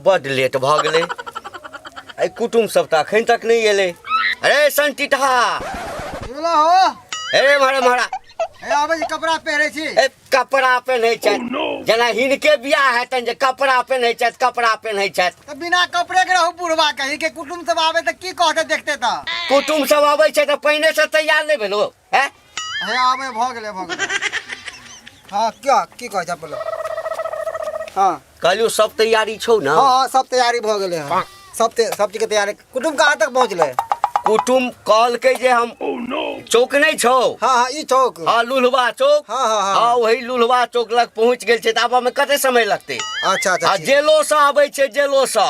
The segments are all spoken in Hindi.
बड लेट भ गेलै आई कुटुम सब त अखन तक नहीं एलै। अरे संटिठा बोला हो अरे मारा ए आबे जे कपड़ा पहिरे छी ए कपड़ा पहिनै छै जेना हिनके बियाह हेतन जे कपड़ा पहिनै छै कपड़ा पहिनै छै त बिना कपड़े के रहू बुढ़वा कहीं के कुटुम सब आवे त की कहते देखते त कुटुम सब आबै छै त पहिने से तैयार नहीं भेलो हैं। हे आबे भ गेले हां क्या की कह जा बोलो हां कहलियो सब तैयारी छौ ना। हां सब तैयारी भ गेले हां सब चीज के तैयारी कुटुम कहां तक पहुंचले कुटुम कॉल के जे हम चौक नहीं छौ हां ई चौक हां लुलवा चौक हां वही लुलवा चौक लग पहुंच गेल छै त आबा में कते समय लगते। अच्छा अच्छा जेलो से आबै छै जेलो से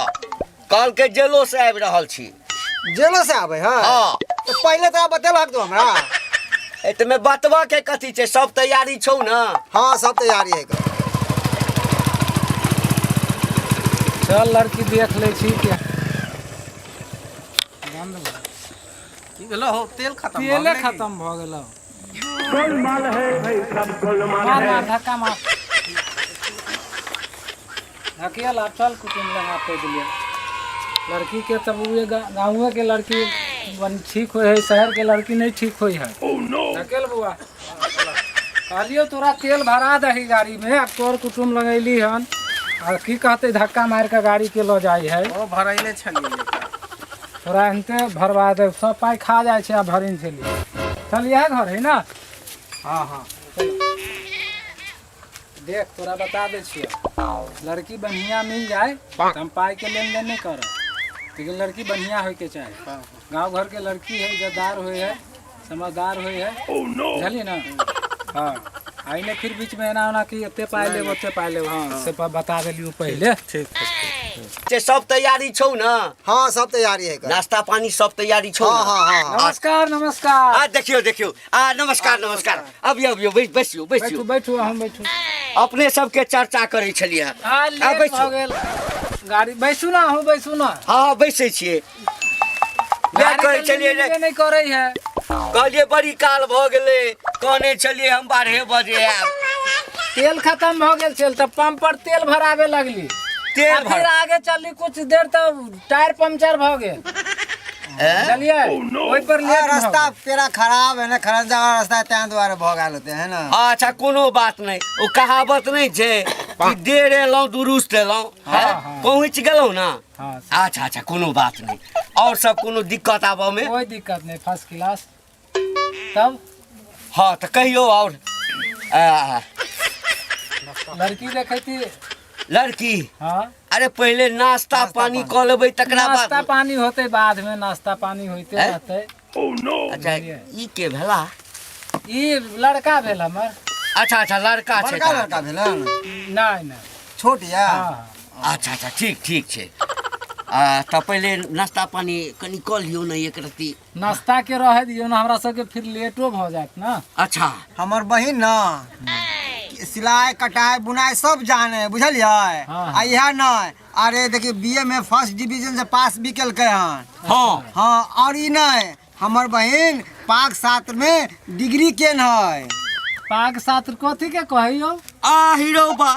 कॉल के जेलो से आबि रहल छी। जेलो से आबै हां तो पहले तो बतेलक तो हमरा ए में बतवा के कथी छै सब तैयारी छौ ना। हां सब तैयारी है चल लड़की देख ले छी के की भेलो हो तेल खत्म तेले खत्म भ गेलो गोलमाल है भाई सब गोलमाल है धक्का मार धकिया ला चल कुटुम लगा पे दिए लड़की के तब ये गांव के लड़की बन ठीक होय है शहर के लड़की नहीं ठीक होय है। धकेल बुआ कहलियो तोरा तेल भरा दही गाड़ी में अब तोर कुटुम लगैली हन और की कहते धक्का मार के गाड़ी के लो जाई है ओ भरैले छलिए तोरा एनते भरवा दे सब पाई खा जाए छे आ भरिन छली चल यह घर है ना। हाँ हाँ देख तोरा बता दे छिए लड़की बढ़िया मिल जाए तो हम पाई के लेन देन नहीं कर लेकिन लड़की बढ़िया होय के चाहे गांव घर के लड़की है इज्जतदार होय है समझदार होय है चलिए ना। हाँ आई ने फिर बीच में ना कि एते पाई ले ओते पाई ले हां से बता देलियो पहले ठीक जे सब तैयारी छौ ना। हां सब तैयारी है नाश्ता पानी सब तैयारी छौ। हां नमस्कार नमस्कार आ देखियो आ नमस्कार अबियो बैसियो बैठू हम बैठू अपने सबके चर्चा करै छलिए। आ बैठू गाड़ी बैसू ना हम बैसू ना हां बैसै छिए ले करै छलिए नहीं करै है कहलिए बड़ी काल भ गेलै कहने छलिए हम 12 बजे आब तेल खत्म भ गेल छल त पंप पर तेल भरावे लगली तेल फिर आगे चलली कुछ देर तक टायर पंचर भ गेल चलिए ओइ पर ले रास्ता तेरा खराब है ना खराब जगह रास्ता तै द्वारा भ गेल होते है ना। अच्छा कोनो बात नहीं ओ कहावत नहीं छे कि देर एलौ दुरुस्त एलौ पहुंच गेलौ ना। अच्छा कोनो बात नहीं और सब कोनो दिक्कत आबा में कोई दिक्कत नहीं फर्स्ट क्लास तब हाँ तो कहियो और लड़की देखती लड़की हाँ अरे पहले नाश्ता पानी क लेबै तकरा बाद नाश्ता पानी होते बाद में नाश्ता पानी होते रहते। अच्छा ई के भेला ई लड़का भेल हमर। अच्छा लड़का छै लड़का भेल नहीं छोट या अच्छा ठीक छै त पहले नाश्ता पानी कनी क लियो न एक रती नाश्ता के रह दियो ना हमरा सब के फिर लेटो भ जात ना। अच्छा हमर बहिन ना सिलाई कटाई बुनाई सब जाने बुझलिए आ यह ना अरे देखिए बीए में फर्स्ट डिवीजन से पास भी केलकै हन। हाँ और ई नहीं हमर बहिन पाक शास्त्र में डिग्री केन है। पाक शास्त्र कथी के कहियो आ हीरो बा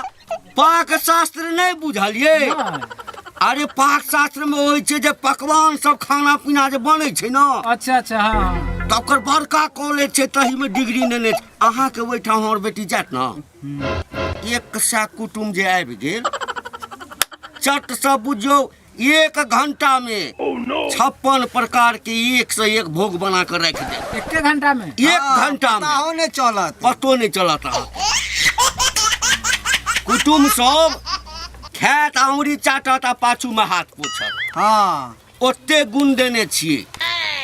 पाक शास्त्र नहीं बुझलिए अरे पाक शास्त्र में होय छै जे पकवान सब खाना पीना जे बनै छै ना। अच्छा हाँ तकर बड़का कॉलेज छै तही में डिग्री नेने छै अहाँ के ओइठा हमर बेटी जात ना एक सा कुटुम जे आबि गेल चट से बुझियो 1 घंटा में 56 प्रकार के एक से एक भोग बना कर रख दे। 1 घंटा में 1 घंटा में पतो नहीं चलत कुटुम सब खेत आंगुरी चाटत आ पाछू में हाथ पोछत। हाँ ओते गुण देने छिए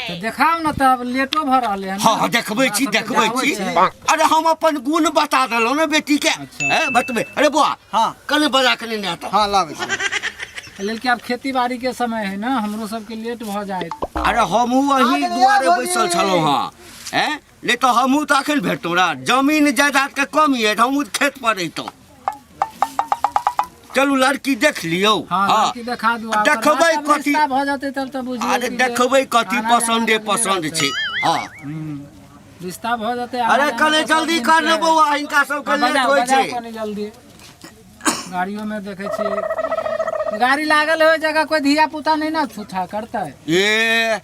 तो देखाओ ना तब लेटो भ रहले हन। हाँ देखबै छी अरे हम अपन गुण बता देलौ ना बेटी के बतबे अरे बुआ हाँ कने बजा के नहीं आता। हाँ लावे लेकिन अब खेती बाड़ी के समय है ना हमरो सब के लेट भ जाए। अरे हमहू अही दुआरे बैसल छलौ हां हैं ले तो हमहू त अखन भेटौ रा जमीन जायदाद के कमी है हमहू खेत पर रहितौ। चलू लड़की देख लियो हाँ लड़की देखा दू देखबै कथी भ जाते तब त बुझियो अरे देखबै कथी पसंद छै। हाँ रिश्ता भ जाते अरे कने जल्दी कर ले बौआ इनका सब के लेट होय छै जल्दी गाड़ियों में देखे छी गाड़ी लागल हो जगह कोई धिया पुता नहीं ना छूछा करता है। ये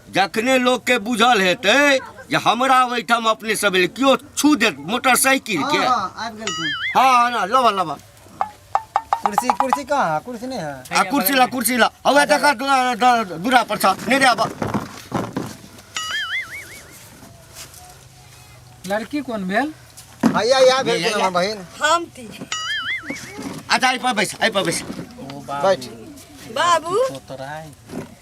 जखने लोग के बुझल हेतै जे हमरा ओहिठाम अपने सब क्यों छू दे मोटरसाइकिल के। आबि गेलखिन। हाँ ना लबा लबा कुर्सी कहाँ कुर्सी नहीं है। आ कुर्सी ला अब देखा दूरा पर छ नहीं रे अब लड़की कौन भेल? या भेल हमर बहिन। हम थी अच्छा आई पर बैठ बैठ। बाबू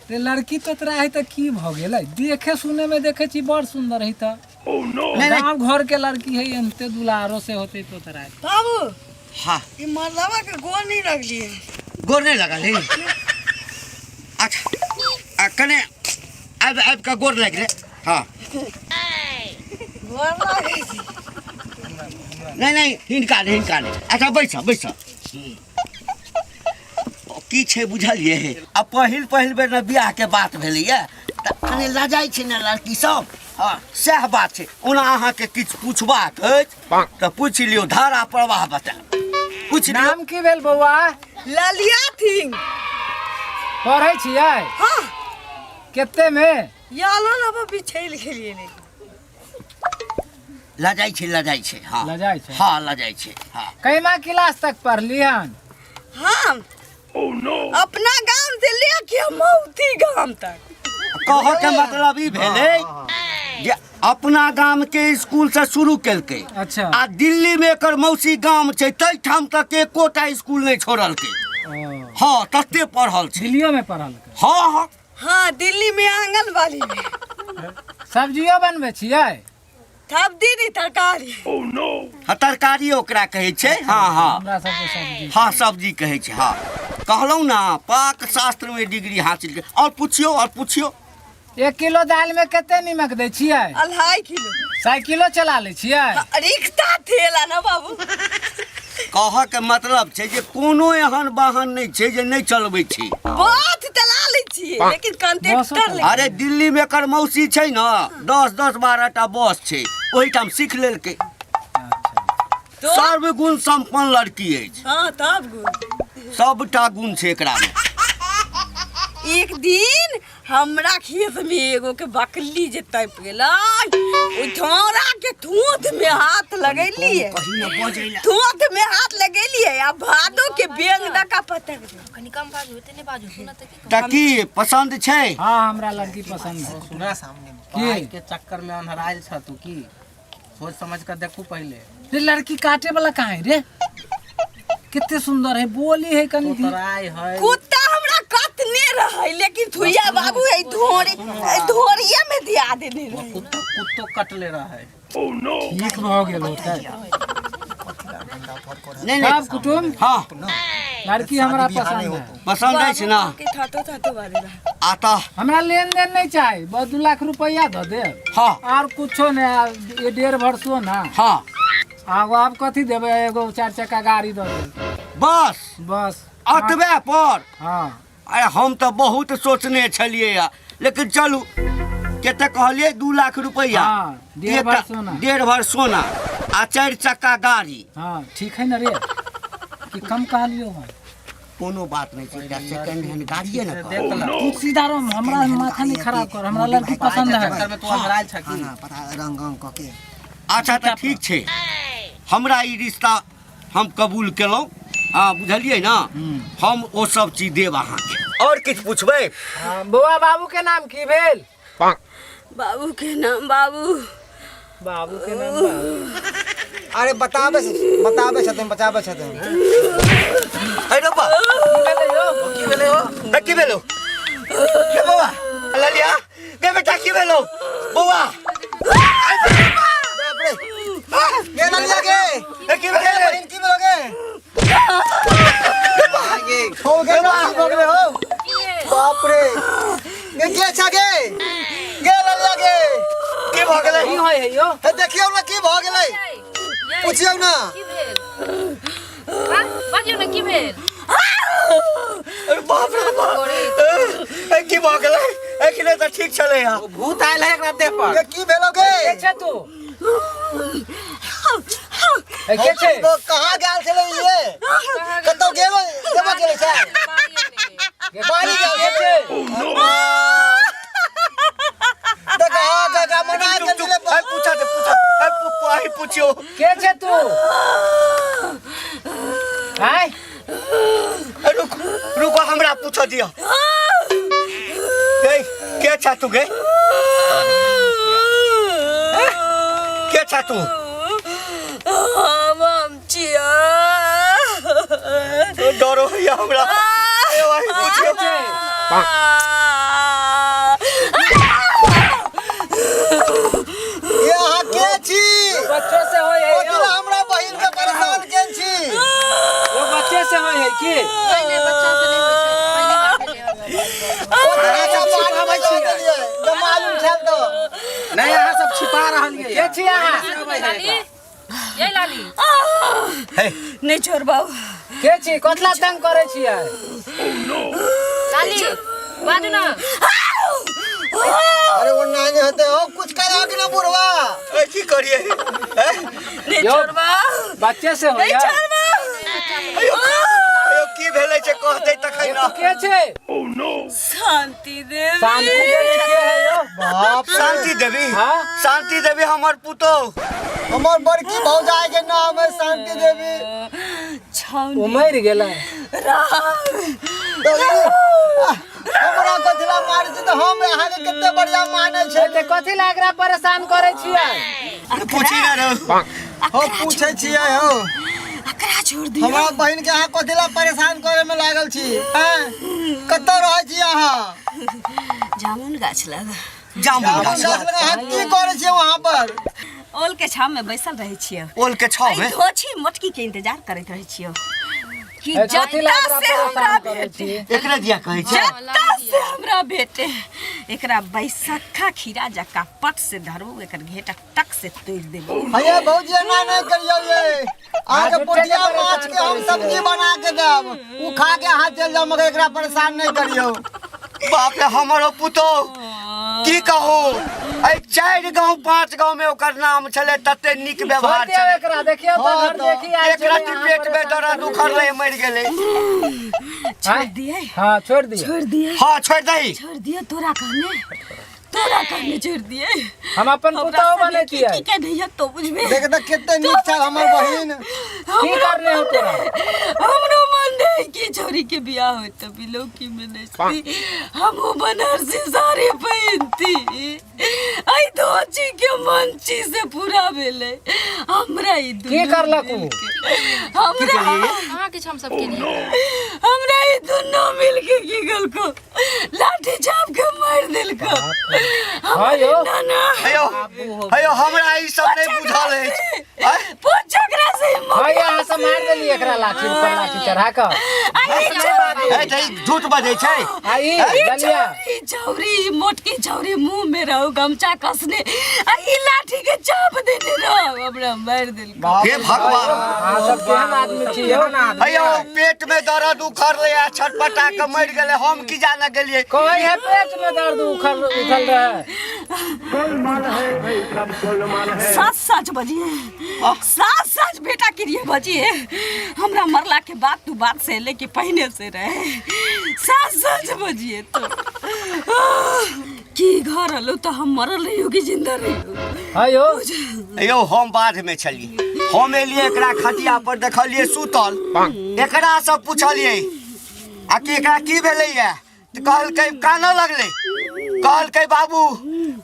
रे लड़की तो तोरा है तो की भ गेलै? देखे सुने में देखे छी बड़ सुंदर है त। गाँव घर के लड़की है एनते दुलारो से होते तो तोरा। बाबू हाँ ये मरलावा के गोल नहीं लगली है। गोर नहीं लगा ले। अच्छा कने अब का गोर लग रे। हाँ गोल लगी थी। नहीं हिनका नहीं। अच्छा बैठ की छै बुझलिए हे अब पहिल बेर न बियाह के बात भेलैया त कने लजाइ छै न लड़की सब। हाँ सएह बात छै। ओना अहाँ के किछु पूछबाक अछि त पूछ लियो धारा प्रवाह बता पूछ लियो। नाम की भेल बौआ? ललिया थी। पढ़ै छियै? हाँ केते में? यालो लबा बिछैल खेलिए ने। लजाइ छै। हाँ लजाइ छै? हाँ लजाइ छै। हाँ कैमा क्लास तक पढ़ली हन? हम अपना गांव से लेके मौती गांव तक। कह के मतलब ई भेलै जे अपना गाम के स्कूल से शुरू केलकै। अच्छा आ दिल्ली में एकर मौसी गाम छै तै ठाम तक एकोटा स्कूल नहीं छोड़लकै। ओ, हाँ तते पढ़ल छै। दिल्लियो में पढ़ल? हाँ हाँ दिल्ली में आंगनबाड़ी में सब्जियो बनबै छियै? सब्जी नहीं तरकारी। हाँ तरकारी ओकरा कहै छै। हाँ हमरा सबके सब्जी। हाँ सब्जी कहै छै। हाँ कहलौं ना पाक शास्त्र में डिग्री हासिल के। और पूछियो 1 किलो दाल में कते नीमक दै छियै? 2.5 किलो। साइकिलो चला ले छियै? रिक्शा ठेला ना बाबू। कह के मतलब छै जे कोनो एहन वाहन नहीं छै जे नहीं चलबै छी। बहुत चला ले छी लेकिन कंडक्टर ले। अरे दिल्ली में एकर मौसी छै ना 10-12टा बस छै ओहिठाम सीख लेलकै। तो सर्वगुण संपन्न लड़की अछि। हाँ तब गुण सबटा गुण छै एकरा में। एक दिन हमरा खेत में एगो के बकली जे तप गेलै ओ धौरा के थूथ में हाथ लगैलिए। थूथ में हाथ लगैलिए आ भादो के बेंग दका पटक दे। कनी कम बाजू होते नहीं बाजू सुना तो की त की पसंद छै? हाँ हमरा लड़की पसंद है। सुना सामने की? पाई के चक्कर में अनहराइल छ तू की सोच समझ कर देखू पहले। रे लड़की काटे वाला कहाँ है रे? कितने सुंदर है बोली है कनी दी। तोराई है कुत्ता हमरा कतने रहे लेकिन थुइया बाबू ए धोरिया में दिया देने रहे। कुत्तो कटले रहा है। ठीक भ गेल होतै। नहीं सब कुटुम हाँ लड़की हमरा पसंद है। पसंद अछि ना के थातो बारे रहा। आता। हमरा लेन देन नहीं चाहिए बस 2 लाख रुपया दे दे। हाँ और कुछो नहीं ये 1.5 वर्ष हो ना। हाँ आप कथी देबै? एगो 4 चक्का गाड़ी दे दे बस अतबे पर। हाँ अरे हम तो बहुत सोचने छलिए लेकिन चलू कते कहलिए 2 लाख रुपया। हाँ, 1.5 भर सोना। 1.5 भर सोना आ 4 चक्का गाड़ी। हाँ ठीक है ना रे कि कम कहलियो है? कोनो बात नहीं छै सेकंड हैंड गाड़िए ना देख ला तू सीधा रहो हमरा माथा नहीं खराब कर। हमरा लड़की पसंद चक्कर है। में तू अनहराइल छ की। रंग क के अच्छा तो ठीक छै हमरा ई रिश्ता हम कबूल केलौं। हाँ बुझलिए ना हम वो सब चीज देब अहाँ के। और किछु पूछबै? हाँ, बौआ बाबू के नाम की भेल? बाबू के नाम बाबू के नाम बाबू। अरे बताबे छथिन। अरे बा की भेलै हो? की भेलो के बौआ ललिया के बेटा की भेलो बौआ? ये ललिया के की भेलै? की बोलोगे? हो गए ना की बोल रहे हो? बाप रे ये के अच्छा के ललिया के की भ गेलै? की होय है यो? हे देखियो ना की भ गेलै पूछियो ना। की भेल? हां बाजियो ना की भेल? अरे बाप रे बाप ए की भ गेलै? ए कि त ठीक छलै यार। भूत आइल है एकरा देह पर। ये की भेलोगे? के छे तू? ए के छे? तो कहां गेल छले ये? कतो गेलो जेबो गेले छै? रुको हमरा पूछ दियो गई के छा तू गई के छा तू हम छिया डरो या हमरा ए वही पूछियो ये अहाँ के छी बच्चों से होय है ओतला हमरा बहिन के परेशान के छी वो बच्चे से होय है की नहीं नहीं बच्चा से नहीं होय छै पहली बार भेलै ओतला सब बात हम बता देलिए तो मालूम छल तो नहीं यहाँ सब छिपा रहलिए के छी अहाँ लाली ये लाली नहीं छोड़ बाबू के छी कतला तंग करे छियै लाली बाजू ना अरे वो नहीं होते हो कुछ करो कि ना बुढ़वा ए की करिए नहीं यो, छोड़ बाबू बच्चे से होय नहीं है छोड़ बाबू अयो की भेलै छै कह दे तखै ना के छै शांति देवी शांति देवी के है यो बाप शांति देवी हाँ? शांति देवी हमर पुतो हमर बड़की भौजाई के नाम है शांति देवी छाउनी उमर गेलै हमरा कथला मार छी तो हम अहाँ के कितने बढ़िया माने छै ते कथि लागरा परेशान करे छियै पूछी ना रे हो पूछे छियै हो एकरा छोड़ दियो हमरा बहिन के अहाँ कथला परेशान करे में लागल छी हैं कत रहै छी अहाँ जामुन गाछ लग जामुन गाछ अहाँ की करे छी वहां पर ओल के छाव में बैसल रहे छियो ओल के छौ में धोछी मोटकी के इंतजार करैत रहे छियो कि कथि जनता लागरा से हमरा परेशान करे भेटे छियै एकरा दिया कहै छै जनता से हमरा भेटे एकरा बैसखा खीरा जका पट से धरबू एकर घेटा टक से तोड़ देबू भैया भौजी ना नहीं करियो ये आगे पोटिया माछ के हम सब्जी बना के देब उ खा के हाथ चल जाओ मगर एकरा परेशान नहीं करियो बाप रे हमरो पुतो की कहू ए 4 गांव 5 गांव में ओकर नाम छले तते नीक व्यवहार छोड़ दियौ छले एकरा देखियो तो हाँ, घर देखी आइ एकरा की पेट में दर्द उखड़ रहे मर गेले छोड़ दिए हां छोड़ दियौ छोड़ दिए हां छोड़ दही छोड़ दिए तोरा कहने छोड़ दिए हम अपन पुतौ बने छियै की नहीं तो बुझबे देख त कितने नीक छ हमर बहिन की करने हो तोरा हमरो मन है कि छोरी के बियाह होय त बिलौकी में नचती हमहु बनारसी साड़ी पहनती आई धोची के मंची से पूरा भेले हमरा ई की करलक उ हमरा अहाँ किछ हम सब के लिए हमरा ई दुनो मिल के की गल को लाठी चाप के मार देल को हां यो नाना हेयो हेयो हमरा ई सब नहीं बुझल है पोचकरा से हां यहाँ से मार देली एकरा लाठी पर लाठी चढ़ा के ए त झूठ बजै छै आई गलिया छौरी मोटकी छौरी मुंह में रहो गमछा कसने आ ई लाठी के चाप देने रहो हमरा मार देल हे भगवान हां सब केहन आदमी छी यो हेयो पेट में दर्द उखड़ रहे आ छटपटा के मर गेले हम की जाने गेलिए कोई है पेट में दर्द उखल रहा सच सच बजिए सच सच बेटा के लिए बजिए हमरा मरला के बाद तू बात से लेके पहले से रहे सच सच बजिए तो की घर हलो तो हम मरल रही हो कि जिंदा रही हो आयो हेयो हम बाध में छलिए हम एलिए एकरा खटिया पर देखलिए सुतल एकरा सब पूछलिए आ कि एकरा की भेलैया त कहलकै कानऽ लगले कहलकै बाबू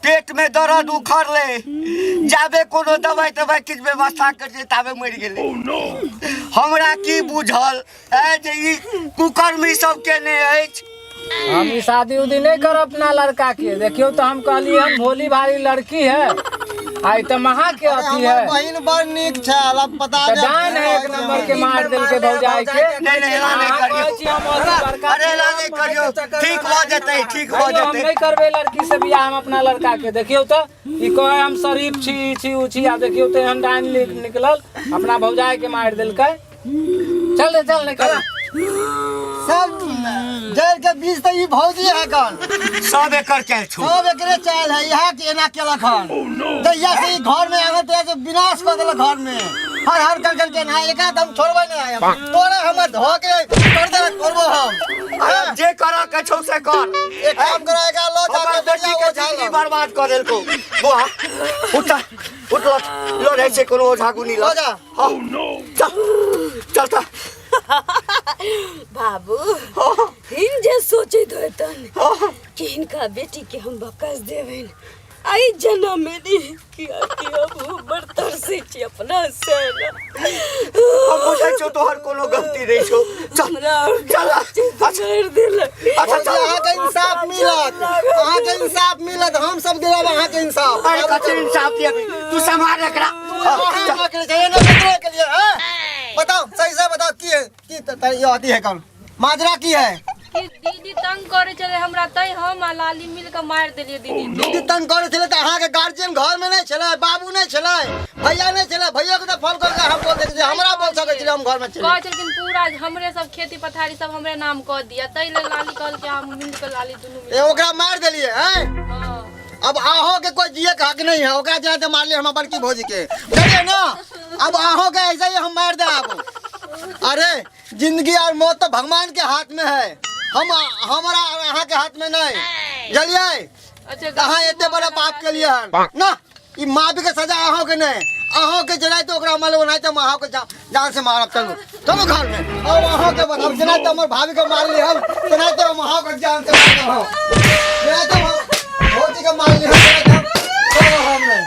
पेट में दर्द उखड़ले जाबे कोनो दवाई तवाई किछ व्यवस्था करते ताबे मर गेले हमरा की बुझल ए जे ई कुकर्मी सब केने अछि हम ई शादी उदी नहीं कर अपना लड़का के देखियो तो हम कहली हम भोली भारी लड़की है आई तो महा के अथी है हमर बहिन बड़ नीक छ अब पता तो डान है एक नंबर के मार दिल के भौजाई के नहीं नहीं एला नहीं करियो अरे एला नहीं करियो ठीक हो जतै ठीक हो हम जतै नहीं करबे लड़की से बियाह हम अपना लड़का के देखियो तो ई कहे हम शरीफ छी उछी आ देखियो तो हम डान निकलल अपना भौजाई के मार दिल के चल निकल सब जड़ के बीच त ई भौजी है कन सब एकर चल छु सब एकरे चाल है यहाँ के एना केलक हन दैया से ई घर में आवे ते विनाश कर देलक घर में हर कर के ना एका दम छोड़बै नहीं आय तोरे हमर धो के कर दे करबो हम जे करा के छौ से कर एक काम करो एका लो हमर जाके बेटी के बेटिया जिंदगी बर्बाद कर देलको बुआ उठ लो रहे छै कोनो झागुनी लो जा चल बाबू इन जे सोचे तो तन कि इनका बेटी के हम बकस देवेन आई जन्म में नहीं किया कि अब बर्तर से छी अपना से हम बुझै छौ तोहर कोनो गलती नहीं छौ चल चल छोड़ देल अच्छा चल अहाँ के इंसाफ मिलत, अहाँ के इंसाफ मिलत, हम सब देब अहाँ के इंसाफ। अरे कथी इंसाफ दिया तू संभाल एकरा अहाँ के लिए ना दूसरे के लिए हैं? बताओ सही से बताओ की है की ये आती है कौन माजरा की है? कि दीदी तंग करे चले हमरा तई हम आ लाली मिल के मार देलिए दीदी दीदी तंग करे छले त अहाँ के गार्जियन घर में नहीं छले, बाबू नहीं छले, भैया नहीं छले, भैया के तो फोन करके हम बोल देते हमरा बोल सके छले हम घर में चले कह छलखिन पूरा हमरे सब खेती पथारी सब हमरे नाम कह दिया तई ले लाली कहल के हम मिल के लाली दुनू मिल ए ओकरा मार देलिए हैं? हां अब आहो के कोई जिए का हक नहीं है, ओकरा जना तो मार लिए हम बड़की भौजी के बुझलिए ना। अब आहो के ऐसे ही हम मार दे अब। अरे जिंदगी और मौत तो भगवान के हाथ में है, हम हमारा अहाँ के हाथ में नहीं बुझलिए। अच्छा कहाँ इतने बड़ा पाप के लिए है ना ई माँ भी के सजा आहो के नहीं आहो के जलाई तो ओकरा मालूम नहीं तो आहो के जान से मारब चलो चलो घर में और आहो के अब जना तो हमर भाभी को मार ली हम जना तो हम आहो के जान से मारब हम जना तो भौजी को मार ली हम जना तो हम नहीं